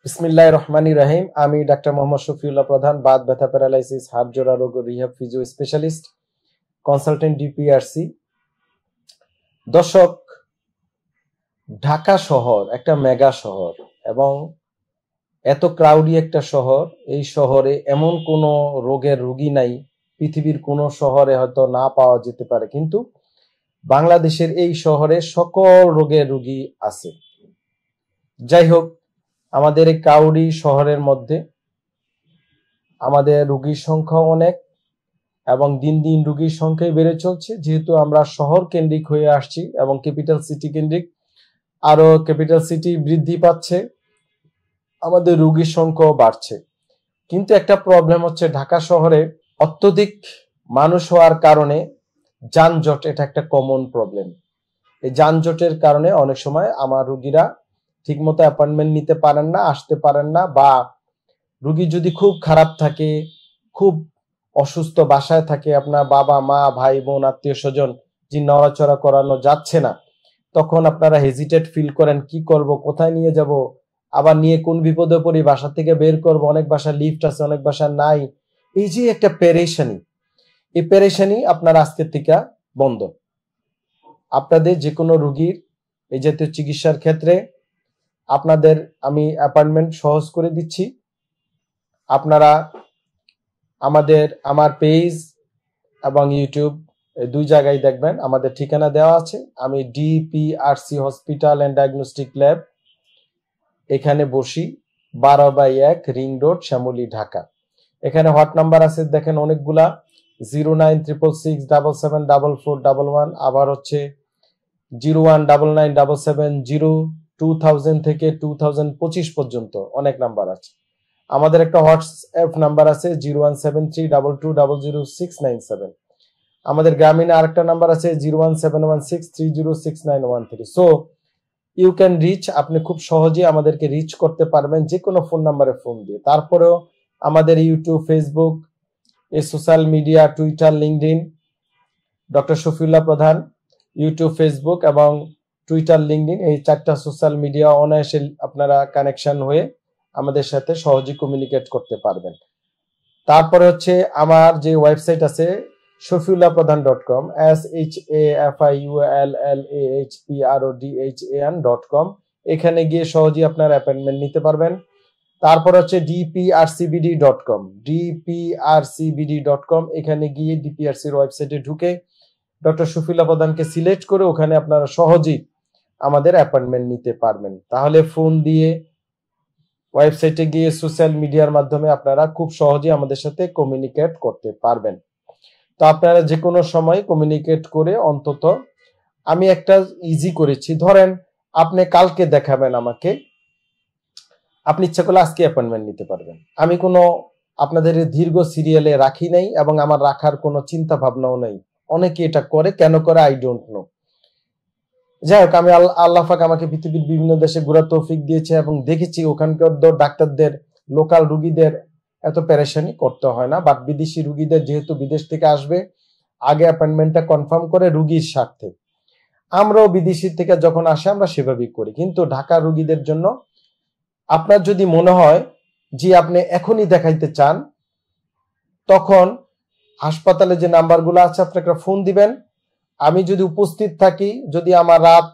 বিসমিল্লাহির রহমানির রহিম। আমি ডাক্তার মোহাম্মদ শফিউল্লাহ প্রধান, বাত ব্যথা, প্যারালাইসিস, হাড় জোড়া রোগ rehab physio specialist, consultant DPRC. দর্শক, ঢাকা শহর একটা মেগা শহর এবং এত ক্রাউডি একটা শহর। এই শহরে এমন কোনো রোগের রোগী নাই, পৃথিবীর কোনো শহরে হয়তো না পাওয়া যেতে পারে, কিন্তু বাংলাদেশের এই শহরে সকল রোগের রোগী আছে। যাই হোক, আমাদের এই ক্রাউডি শহরের মধ্যে আমাদের রোগীর সংখ্যা অনেক এবং দিন দিন রোগীর সংখ্যাই বেড়ে চলছে, যেহেতু আমরা শহর কেন্দ্রিক হয়ে আসছি এবং ক্যাপিটাল সিটি কেন্দ্রিক। আরো ক্যাপিটাল সিটি বৃদ্ধি পাচ্ছে, আমাদের রোগীর সংখ্যাও বাড়ছে। কিন্তু একটা প্রবলেম হচ্ছে, ঢাকা শহরে অত্যধিক মানুষ হওয়ার কারণে যানজট, এটা একটা কমন প্রবলেম। এই যানজটের কারণে অনেক সময় আমার রোগীরা ঠিকমতো অ্যাপয়েন্টমেন্ট নিতে পারেন না, আসতে পারেন না, বা রোগী যদি খুব খারাপ থাকে, খুব অসুস্থ বাসায় থাকে, আপনার বাবা মা ভাই বোন আত্মীয় স্বজন যে নড়াচড়া করানো যাচ্ছে না, তখন আপনারা হেজিটেট ফিল করেন, কি করব, কোথায় নিয়ে যাব, আবার নিয়ে কোন বিপদে পড়ি, বাসা থেকে বের করব, অনেক বাসা লিফট আছে, অনেক বাসা নাই। এই যে একটা পেরেশানি, এই পেরেশানি আপনার আজকের থেকে বন্ধ। আপনাদের যে কোনো রোগীর এই জাতীয় চিকিৎসার ক্ষেত্রে আপনাদের আমি অ্যাপয়েন্টমেন্ট সহজ করে দিচ্ছি। আপনারা আমার পেজ এবং ইউটিউব দুই জায়গায় দেখবেন, আমাদের ঠিকানা দেওয়া আছে। আমি DPRC hospital and diagnostic lab, এখানে বসি, 12/1 রিং রোড, শ্যামলী, ঢাকা। এখানে হট নাম্বার আছে দেখেন অনেকগুলা, 09667774411, আবার হচ্ছে 019977702000 থেকে 2025 পর্যন্ত অনেক নাম্বার আছে। আমাদের একটা হোয়াটসঅ্যাপ নাম্বার আছে 01732200697। আমাদের গ্রামীণ আরেকটা নাম্বার আছে 01716306913। সো ইউ ক্যান রিচ, আপনি খুব সহজে আমাদেরকে রিচ করতে পারবেন যে কোনো ফোন নাম্বারে ফোন দিয়ে। তারপরেও আমাদের ইউটিউব, ফেসবুক, এই social media, Twitter, LinkedIn, doctor Shafiullah প্রধান, ইউটিউব, ফেসবুক এবং টুইটার, লিঙ্কডইন, এই 4টা সোশ্যাল মিডিয়া অনায়াসে আপনারা কানেকশন হয়ে আমাদের সাথে সহজে কমিউনিকেট করতে পারবেন। তারপরে হচ্ছে আমার যে ওয়েবসাইট আছে shafiullahpradhan.com, shafiullahpradhan.com, এখানে গিয়ে সহজেই আপনার অ্যাপয়েন্টমেন্ট নিতে পারবেন। তারপর হচ্ছে dprcbd.com, এখানে গিয়ে ডিপিআরসির ওয়েবসাইটে ঢুকে ডক্টর শফিউল্লাহ প্রধানকে সিলেক্ট করে ওখানে আপনারা সহজেই আমাদের অ্যাপয়েন্টমেন্ট নিতে পারবেন। তাহলে ফোন দিয়ে, ওয়েবসাইটে গিয়ে, সোশ্যাল মিডিয়ার মাধ্যমে আপনারা খুব সহজেই আমাদের সাথে কমিউনিকেট করতে পারবেন। তো আপনারা যে কোনো সময় কমিউনিকেট করে, অন্তত আমি একটা ইজি করেছি, ধরেন আপনি কালকে দেখাবেন আমাকে, আপনি ইচ্ছা করলে আজকে অ্যাপয়েন্টমেন্ট নিতে পারবেন। আমি কোনো আপনাদের দীর্ঘ সিরিয়ালে রাখি নাই এবং আমার রাখার কোনো চিন্তা ভাবনাও নাই। অনেকে এটা করে, কেন করে আই ডোন্ট নো। যাই হোক, আমি আল্লাহ পাক আমাকে পৃথিবীর বিভিন্ন দেশে ঘোরার তৌফিক দিয়েছে এবং দেখেছি ওখানকার ডাক্তারদের লোকাল রুগীদের এত পেরেশানি করতে হয় না। বাট বিদেশি রুগীদের, যেহেতু বিদেশ থেকে আসবে, আগে অ্যাপয়েন্টমেন্টটা কনফার্ম করে রুগীর স্বার্থে। আমরাও বিদেশি থেকে যখন আসে আমরা সেভাবেই করি, কিন্তু ঢাকার রুগীদের জন্য আপনার যদি মনে হয় যে আপনি এখনই দেখাইতে চান, তখন হাসপাতালে যে নাম্বারগুলো আছে আপনাকে ফোন দিবেন। আমি যদি উপস্থিত থাকি, যদি আমার রাত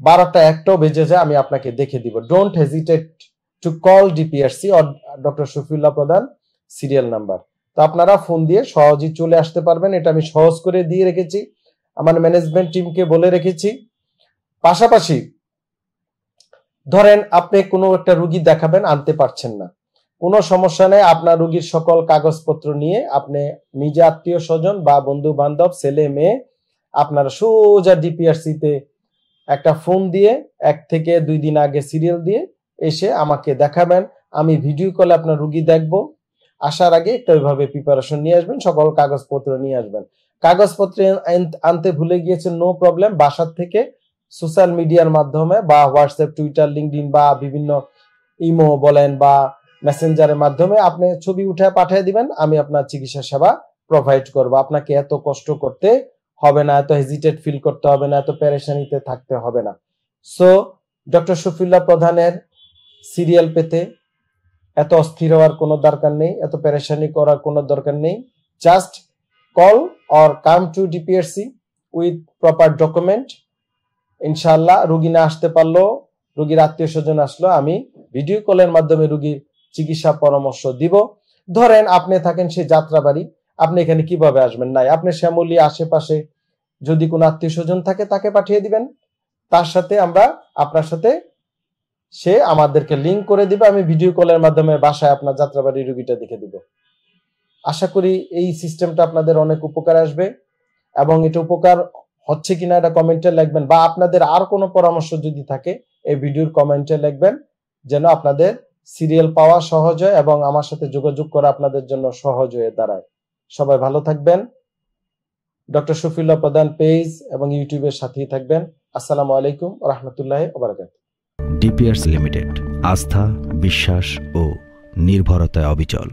12টা 1টাও বেজে যায়, আমি আপনাকে দেখে দিব। Don't hesitate to call DPRC or doctor Shafiullah প্রধান সিরিয়াল নাম্বার। তো আপনারা ফোন দিয়ে সহজেই চলে আসতে পারবেন, এটা আমি সহজ করে দিয়ে রেখেছি, আমার ম্যানেজমেন্ট টিমকে বলে রেখেছি। পাশাপাশি ধরেন আপনি কোনো একটা রুগী দেখাবেন, আনতে পারছেন না, কোনো সমস্যা নেই। আপনার রুগীর সকল কাগজপত্র নিয়ে আপনি নিজে, আত্মীয় স্বজন বা বন্ধু বান্ধব, ছেলে মেয়ে, আপনারা সোজা ডিপিআরসিতে একটা ফোন দিয়ে 1 থেকে 2 দিন আগে সিরিয়াল দিয়ে এসে আমাকে দেখাবেন। আমি ভিডিও কলে আপনার রুগী দেখবো। আসার আগে একটা ওইভাবে প্রিপারেশন নিয়ে আসবেন, সকল কাগজপত্র নিয়ে আসবেন। কাগজপত্র আনতে ভুলে গিয়েছেন, নো প্রবলেম, বাসার থেকে সোশ্যাল মিডিয়ার মাধ্যমে বা হোয়াটসঅ্যাপ, টুইটার, লিঙ্কডইন বা বিভিন্ন ইমো বলেন বা মেসেঞ্জারের মাধ্যমে আপনি ছবি উঠে পাঠিয়ে দিবেন। আমি আপনার চিকিৎসা সেবা প্রোভাইড করব। আপনাকে এত কষ্ট করতে হবে না, এত হেজিটেট ফিল করতে হবে না, এত পেরেশানিতে থাকতে হবে না। সো ডক্টর শফিউল্লাহ প্রধানের সিরিয়াল পেতে এত অস্থির হওয়ার কোনো দরকার নেই, এত পেরেশানি করার কোনো দরকার নেই। Just call or come to DPRC with proper document. ইনশাআল্লাহ রোগী না আসতে পারলো, রোগীর আত্মীয় স্বজন আসলো, আমি ভিডিও কলের মাধ্যমে রোগীর চিকিৎসা পরামর্শ দিব। ধরেন আপনি থাকেন সেই যাত্রাবাড়ি, আপনি এখানে কিভাবে আসবেন? নাই, আপনি শ্যামলী আশেপাশে যদি কোনো আত্মীয় স্বজন থাকে তাকে পাঠিয়ে দিবেন, তার সাথে আমরা আপনার সাথে সে আমাদেরকে লিঙ্ক করে দিবে, আমি ভিডিও কলের মাধ্যমে বাসায় আপনার যাত্রাবাড়ির রোগীটা দেখে দিব। আশা করি এই সিস্টেমটা আপনাদের অনেক উপকার আসবে, এবং এটা উপকার হচ্ছে কিনা এটা কমেন্টে লিখবেন, বা আপনাদের আর কোনো পরামর্শ যদি থাকে এই ভিডিওর কমেন্টে লিখবেন, যেন আপনাদের সিরিয়াল পাওয়া সহজ হয় এবং আমার সাথে যোগাযোগ করা আপনাদের জন্য সহজ হয়ে দাঁড়ায়। সবাই ভালো থাকবেন। ডক্টর শফিউল্লাহ প্রধান পেজ এবং ইউটিউবের সাথেই থাকবেন। আসসালামু আলাইকুম ওয়া রাহমাতুল্লাহি ওয়া বারাকাতুহু। ডিপিআরসি লিমিটেড, আস্থা, বিশ্বাস ও নির্ভরতায় অবিচল।